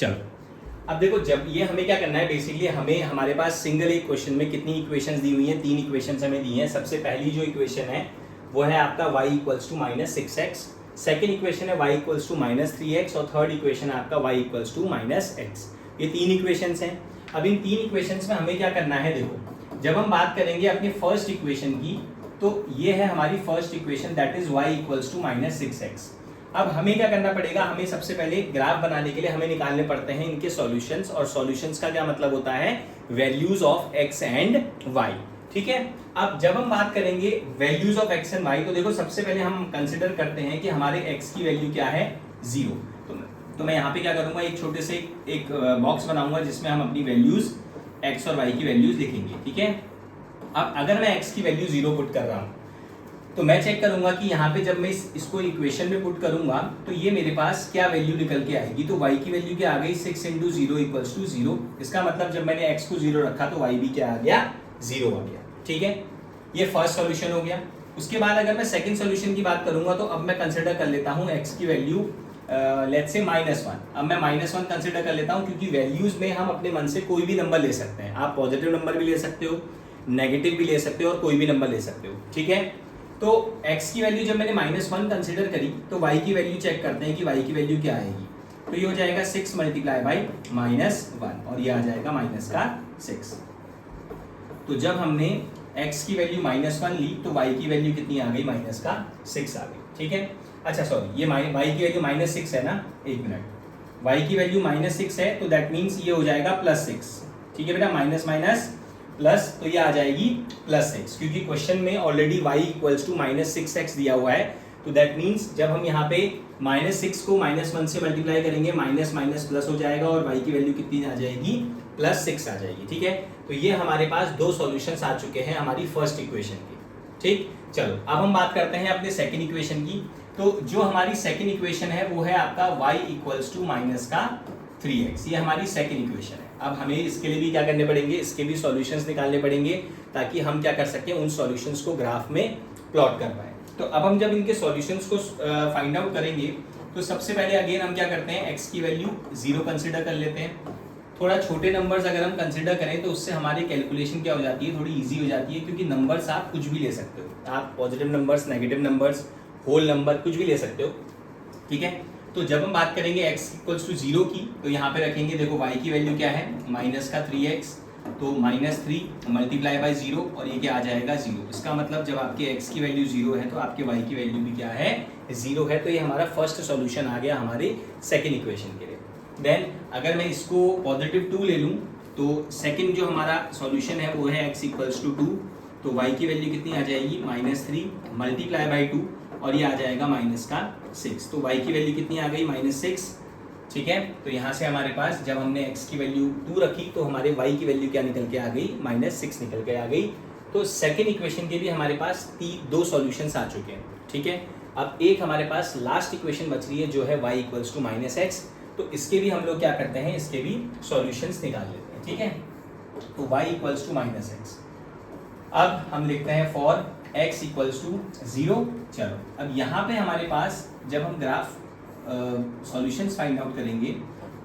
चलो अब देखो, जब ये हमें क्या करना है, बेसिकली हमें हमारे पास सिंगल एक क्वेश्चन में कितनी इक्वेशंस दी हुई हैं, 3 इक्वेशंस हमें दी हैं। सबसे पहली जो इक्वेशन है वो है आपका y equals to minus 6x, second equation है y equals to minus 3x और थर्ड इक्वेशन है आपका y equals to minus x। ये 3 इक्वेशंस हैं। अब इन 3 इक्वेशंस में हमें क्या करना है, देखो जब हम बात करेंगे अपनी फर्स्ट इक्वेशन की, तो ये है हमारी first equation, that is y equals to minus 6x। अब हमें क्या करना पड़ेगा, हमें सबसे पहले ग्राफ बनाने के लिए हमें निकालने पड़ते हैं इनके सॉल्यूशंस, और सॉल्यूशंस का क्या मतलब होता है, values of x and y। ठीक है, अब जब हम बात करेंगे values of x and y, तो देखो सबसे पहले हम कंसिडर करते हैं कि हमारे x की वैल्यू क्या है, 0। तो मैं यहाँ पे क्या करूंगा, एक छोटे से एक बॉक्स बनाऊंगा जिसमें हम अपनी वैल्यूज x और y की वैल्यूज लिखेंगे। ठीक है, अब अगर मैं x की वैल्यू 0 पुट कर रहा हूँ, तो मैं चेक करूंगा कि यहाँ पे जब मैं इसको इक्वेशन में पुट करूंगा तो ये मेरे पास क्या वैल्यू निकल के आएगी। तो y की वैल्यू क्या आ गई, 6 इंटू 0 इक्वल्स टू 0। इसका मतलब जब मैंने x को 0 रखा तो y भी क्या आ गया, 0 आ गया। ठीक है, ये फर्स्ट सॉल्यूशन हो गया। उसके बाद अगर मैं सेकंड सॉल्यूशन की बात करूंगा, तो अब मैं कंसिडर कर लेता हूँ x की वैल्यू लेट्स से -1। अब मैं -1 कंसिडर कर लेता हूँ, क्योंकि वैल्यूज में हम अपने मन से कोई भी नंबर ले सकते हैं। आप पॉजिटिव नंबर भी ले सकते हो, नेगेटिव भी ले सकते हो और कोई भी नंबर ले सकते हो। ठीक है, तो x की वैल्यू जब मैंने -1 कंसिडर करी, तो y की वैल्यू चेक करते हैं कि y की वैल्यू क्या आएगी। तो ये हो जाएगा 6 मल्टीप्लाई बाई -1 और ये आ जाएगा -6। तो जब हमने x की वैल्यू -1 ली तो y की वैल्यू कितनी आ गई, -6 आ गई। ठीक है, अच्छा सॉरी, ये y की वैल्यू -6 है ना, एक मिनट, y की वैल्यू -6 है, तो दैट मीन्स ये हो जाएगा +6। ठीक है बेटा, माइनस माइनस प्लस, तो ये आ जाएगी +6, क्योंकि क्वेश्चन में already y equals to -6x दिया हुआ है। तो दैट मीन्स जब हम यहाँ पे -6 को -1 से मल्टीप्लाई करेंगे, माइनस माइनस प्लस हो जाएगा और y की वैल्यू कितनी आ जाएगी, +6 आ जाएगी। ठीक है, तो ये हमारे पास 2 सॉल्यूशंस आ चुके हैं हमारी फर्स्ट इक्वेशन के। ठीक, चलो अब हम बात करते हैं अपने सेकेंड इक्वेशन की। तो जो हमारी सेकेंड इक्वेशन है वो है आपका y इक्वल्स टू -3x। ये हमारी सेकेंड इक्वेशन है। अब हमें इसके लिए भी क्या करने पड़ेंगे, इसके भी सॉल्यूशंस निकालने पड़ेंगे, ताकि हम क्या कर सकें, उन सॉल्यूशंस को ग्राफ में प्लॉट कर पाए। तो अब हम जब इनके सॉल्यूशंस को फाइंड आउट करेंगे, तो सबसे पहले अगेन हम क्या करते हैं, x की वैल्यू 0 कंसिडर कर लेते हैं। थोड़ा छोटे नंबर्स अगर हम कंसिडर करें तो उससे हमारी कैलकुलेशन क्या हो जाती है, थोड़ी ईजी हो जाती है, क्योंकि नंबर्स आप कुछ भी ले सकते हो। आप positive numbers, negative numbers, whole number, कुछ भी ले सकते हो। ठीक है, तो जब हम बात करेंगे x इक्वल्स टू 0 की, तो यहाँ पे रखेंगे, देखो y की वैल्यू क्या है, -3x, तो -3 मल्टीप्लाई बाई 0 और ये क्या आ जाएगा, 0। इसका मतलब जब आपके x की वैल्यू 0 है तो आपके y की वैल्यू भी क्या है, 0 है। तो ये हमारा फर्स्ट सॉल्यूशन आ गया हमारे सेकेंड इक्वेशन के लिए। देन अगर मैं इसको पॉजिटिव 2 ले लूँ, तो सेकेंड जो हमारा सॉल्यूशन है वो है x इक्वल्स टू 2, तो y की वैल्यू कितनी आ जाएगी, -3 मल्टीप्लाई बाई 2 और ये आ जाएगा -6। तो y की वैल्यू कितनी आ गई, -6। ठीक है, तो यहाँ से हमारे पास जब हमने x की वैल्यू 2 रखी तो हमारे y की वैल्यू क्या निकल के आ गई, -6 निकल के आ गई। तो सेकेंड इक्वेशन के भी हमारे पास 2 सॉल्यूशंस आ चुके हैं। ठीक है, अब एक हमारे पास लास्ट इक्वेशन बच रही है जो है y इक्वल्स टू -x। तो इसके भी हम लोग क्या करते हैं, इसके भी सॉल्यूशंस निकाल लेते हैं। ठीक है, तो y इक्वल्स टू -x। अब हम लिखते हैं फॉर x इक्वल्स टू 0। चलो अब यहाँ पे हमारे पास जब हम ग्राफ सॉल्यूशंस फाइंड आउट करेंगे,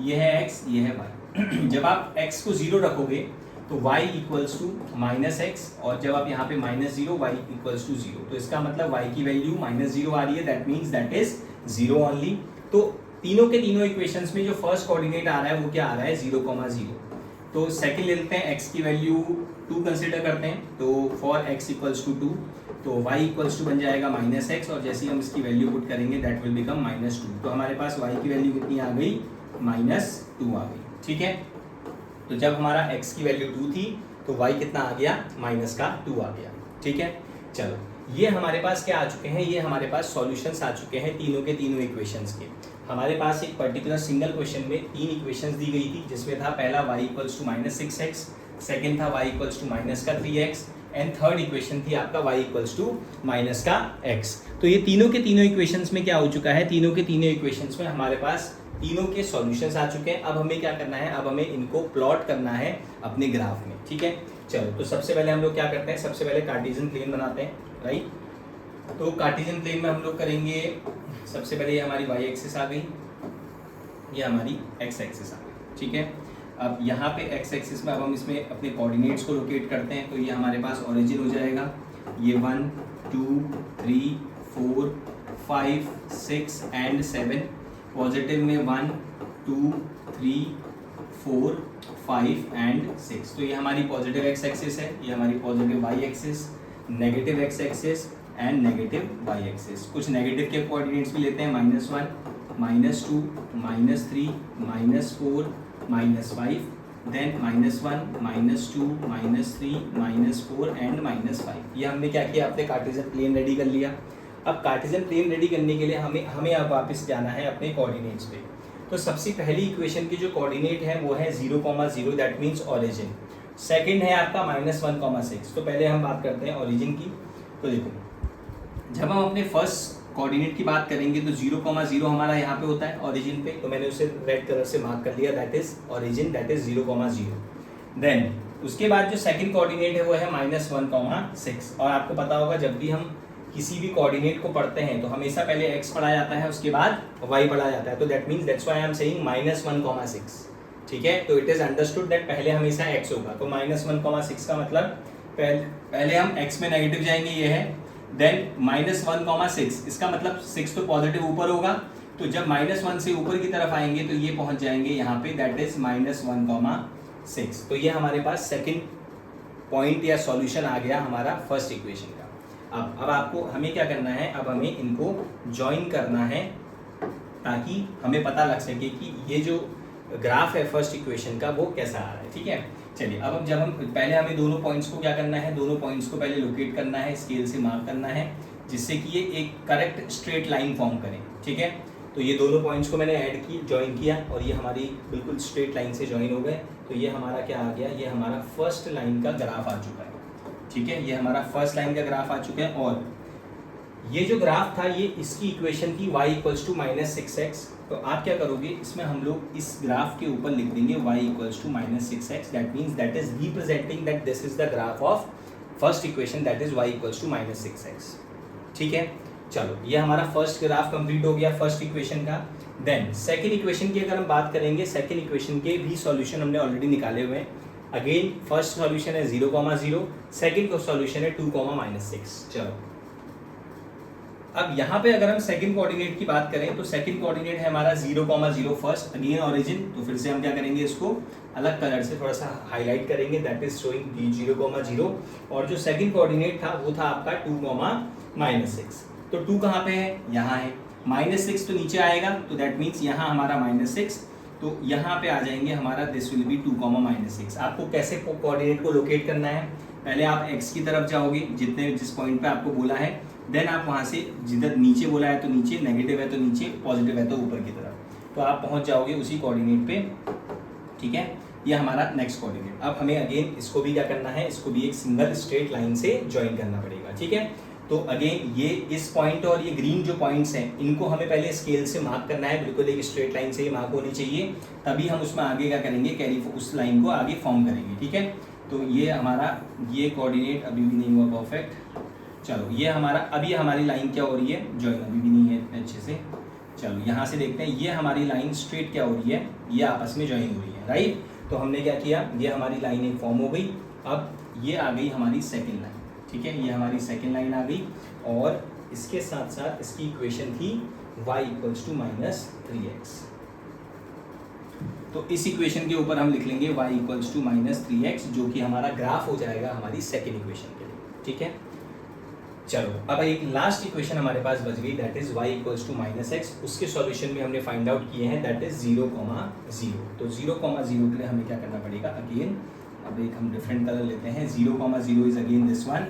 ये है x, ये है y। जब आप x को 0 रखोगे तो y इक्वल्स टू -x, और जब आप यहाँ पे -0, y इक्वल्स टू 0, तो इसका मतलब y की वैल्यू -0 आ रही है, that means that is 0 only. तो तीनों के तीनों इक्वेशंस में जो फर्स्ट कोऑर्डिनेट आ रहा है वो क्या आ रहा है, 0,0। तो सेकंड ले लेते हैं, x की वैल्यू 2 कंसिडर करते हैं, तो फॉर x इक्वल्स टू 2, तो y इक्वल्स टू बन जाएगा -x, और जैसे ही हम इसकी वैल्यू पुट करेंगे दैट विल बिकम -2। तो हमारे पास y की वैल्यू कितनी आ गई, -2 आ गई। ठीक है, तो जब हमारा x की वैल्यू 2 थी तो y कितना आ गया, -2 आ गया। ठीक है, चलो ये हमारे पास क्या आ चुके हैं, ये हमारे पास सॉल्यूशंस आ चुके हैं तीनों के तीनों इक्वेशंस के। हमारे पास एक पर्टिकुलर सिंगल क्वेश्चन में 3 इक्वेशंस दी गई थी, जिसमें था पहला y equals to -6x, second था y equals to -3x and third equation थी आपका y इक्वल्स टू -x। तो ये तीनों के तीनों इक्वेशंस में क्या हो चुका है, तीनों के तीनों इक्वेशंस में हमारे पास तीनों के सॉल्यूशंस आ चुके हैं। अब हमें क्या करना है, अब हमें इनको प्लॉट करना है अपने ग्राफ में। ठीक है, चलो तो सबसे पहले हम लोग क्या करते हैं, सबसे पहले कार्टेशियन प्लेन बनाते हैं, राइट। तो कार्टेशियन प्लेन में हम लोग करेंगे, सबसे पहले ये हमारी y एक्सिस आ गई, ये हमारी एक्स एक्सिस आ गई, ठीक है। अब यहाँ पे एक्स एक्सिस में अब हम इसमें अपने कोऑर्डिनेट्स को लोकेट करते हैं, तो ये हमारे पास ओरिजिन हो जाएगा, ये 1 2 3 4 5 6 एंड 7, पॉजिटिव में 1 2 3 4 5 एंड 6। तो ये हमारी पॉजिटिव एक्स एक्सिस है, ये हमारी positive y axis, negative x axis and negative y axis. कुछ नेगेटिव के कोऑर्डिनेट्स भी लेते हैं, -1 -2 -3 -4 -5, देन -1 -2 -3 -4 एंड -5। ये हमने क्या किया, अपने कार्टेशियन प्लेन रेडी कर लिया। अब कार्टेशियन प्लेन रेडी करने के लिए हमें अब वापस जाना है अपने कोऑर्डिनेट्स पे। तो सबसे पहली इक्वेशन की जो कोऑर्डिनेट है वो है 0,0, दैट मीन्स ओरिजिन। सेकंड है आपका -1,6। तो पहले हम बात करते हैं ओरिजिन की। तो देखो, जब हम अपने फर्स्ट कोऑर्डिनेट की बात करेंगे तो 0,0 हमारा यहाँ पे होता है ओरिजिन पे, तो मैंने उसे रेड कलर से मार्क कर लिया, that is origin, that is 0,0। Then उसके बाद जो सेकंड कोऑर्डिनेट है वो है -1,6। और आपको पता होगा जब भी हम किसी भी कोऑर्डिनेट को पढ़ते हैं तो हमेशा पहले x पढ़ा जाता है, उसके बाद y पढ़ा जाता है। तो that means that's why I am saying -1,6, ठीक है। तो इट इज अंडरस्टूड दैट पहले हमेशा x होगा। तो -1,6 का मतलब पहले हम x में नेगेटिव जाएंगे, ये है, देन -1,6, इसका मतलब 6 तो पॉजिटिव ऊपर होगा, तो जब -1 से ऊपर की तरफ आएंगे तो ये पहुंच जाएंगे यहाँ पे, दैट इज -1,6। तो ये हमारे पास सेकंड पॉइंट या सॉल्यूशन आ गया हमारा फर्स्ट इक्वेशन का। अब आपको हमें क्या करना है, अब हमें इनको ज्वाइन करना है ताकि हमें पता लग सके कि ये जो ग्राफ है फर्स्ट इक्वेशन का वो कैसा आ रहा है, ठीक है। चलिए, अब जब हम पहले हमें दोनों पॉइंट्स को क्या करना है, दोनों पॉइंट्स को पहले लोकेट करना है, स्केल से मार्क करना है, जिससे कि ये एक करेक्ट स्ट्रेट लाइन फॉर्म करें, ठीक है। तो ये दोनों पॉइंट्स को मैंने ऐड की, ज्वाइन किया, और ये हमारी बिल्कुल स्ट्रेट लाइन से ज्वाइन हो गए। तो ये हमारा क्या आ गया, ये हमारा फर्स्ट लाइन का ग्राफ आ चुका है, ठीक है। ये हमारा फर्स्ट लाइन का ग्राफ आ चुका है। और ये जो ग्राफ था ये इसकी इक्वेशन थी y = -6x। तो आप क्या करोगे, इसमें हम लोग इस ग्राफ के ऊपर लिख देंगे y = -6x, that means that is representing that this is the graph of first equation, that is y = -6x, ठीक है। चलो, ये हमारा फर्स्ट ग्राफ कंप्लीट हो गया फर्स्ट इक्वेशन का। देन सेकंड इक्वेशन की अगर हम बात करेंगे, सेकंड इक्वेशन के भी सॉल्यूशन हमने ऑलरेडी निकाले हुए हैं। अगेन फर्स्ट सॉल्यूशन है 0,0, सेकंड का सॉल्यूशन है 2,-6। चलो, अब यहाँ पे अगर हम सेकंड कोऑर्डिनेट की बात करें तो सेकंड कोऑर्डिनेट है हमारा 0,0 फर्स्ट, अगेन ओरिजिन। तो फिर से हम क्या करेंगे, इसको अलग कलर से थोड़ा सा हाईलाइट करेंगे, दैट इज शोइंग 0,0। और जो सेकंड कोऑर्डिनेट था वो था आपका 2,-6। तो 2 कहाँ पे है, यहाँ है, -6 तो नीचे आएगा, तो दैट मीन्स यहाँ हमारा -6, तो यहाँ पे आ जाएंगे हमारा दिस विल बी 2,-6। आपको कैसे कोऑर्डिनेट को लोकेट करना है, पहले आप x की तरफ जाओगे जिस पॉइंट पे आपको बोला है, देन आप वहाँ से जिधर नीचे बोला है तो नीचे, नेगेटिव है तो नीचे, पॉजिटिव है तो ऊपर की तरफ, तो आप पहुँच जाओगे उसी कोऑर्डिनेट पे, ठीक है। ये हमारा नेक्स्ट कोऑर्डिनेट। अब हमें अगेन इसको भी क्या करना है, इसको भी एक सिंगल स्ट्रेट लाइन से ज्वाइन करना पड़ेगा, ठीक है। तो अगेन ये इस पॉइंट और ये ग्रीन जो पॉइंट्स हैं इनको हमें पहले स्केल से मार्क करना है, बिल्कुल एक स्ट्रेट लाइन से ही मार्क होनी चाहिए, तभी हम उसमें आगे क्या करेंगे, कैरी उस लाइन को आगे फॉर्म करेंगे, ठीक है। तो ये हमारा ये कोऑर्डिनेट अभी भी नहीं हुआ परफेक्ट। चलो, ये हमारा, अब ये हमारी लाइन क्या हो रही है, ज्वाइन अभी भी नहीं है इतने अच्छे से। चलो, यहाँ से देखते हैं, ये हमारी लाइन स्ट्रेट क्या हो रही है, ये आपस में ज्वाइन हो रही है, राइट। तो हमने क्या किया, ये हमारी लाइन एक फॉर्म हो गई। अब ये आ गई हमारी सेकेंड लाइन, ठीक है, ये हमारी सेकेंड लाइन आ गई। और इसके साथ साथ इसकी इक्वेशन थी y = -3x। तो इस इक्वेशन के ऊपर हम लिख लेंगे y = -3x, जो कि हमारा ग्राफ हो जाएगा हमारी सेकेंड इक्वेशन के लिए, ठीक है। चलो, अब एक लास्ट इक्वेशन हमारे पास बच गई, दैट इज y = -x। उसके सॉल्यूशन भी हमने फाइंड आउट किए हैं, दैट इज 0,0। तो 0,0 के लिए हमें क्या करना पड़ेगा, अगेन अब एक हम डिफरेंट कलर लेते हैं, 0,0 इज अगेन दिस वन।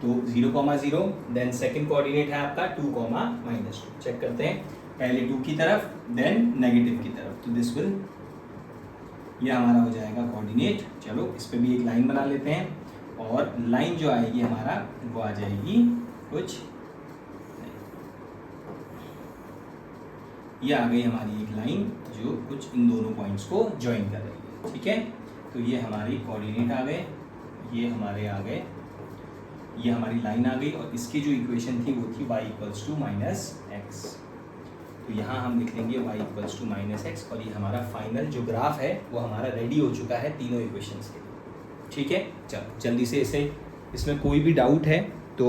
तो 0,0, देन सेकंड कोऑर्डिनेट है आपका 2,-2। चेक करते हैं, पहले 2 की तरफ, देन नेगेटिव की तरफ, तो दिस विल, ये हमारा हो जाएगा कोऑर्डिनेट। चलो, इस पे भी एक लाइन बना लेते हैं, और लाइन जो आएगी हमारा वो आ जाएगी कुछ, ये आ गई हमारी एक लाइन जो कुछ इन दोनों पॉइंट्स को ज्वाइन कर रही है, ठीक है। तो ये हमारी कोऑर्डिनेट आ गए, ये हमारे आ गए, ये हमारी लाइन आ गई, और इसकी जो इक्वेशन थी वो थी y = -x। तो यहाँ हम लिख लेंगे y इक्वल्स टू -x, और ये हमारा फाइनल जो ग्राफ है वो हमारा रेडी हो चुका है तीनों इक्वेशंस के लिए। ठीक है, चलो जल्दी से इसे, इसमें कोई भी डाउट है तो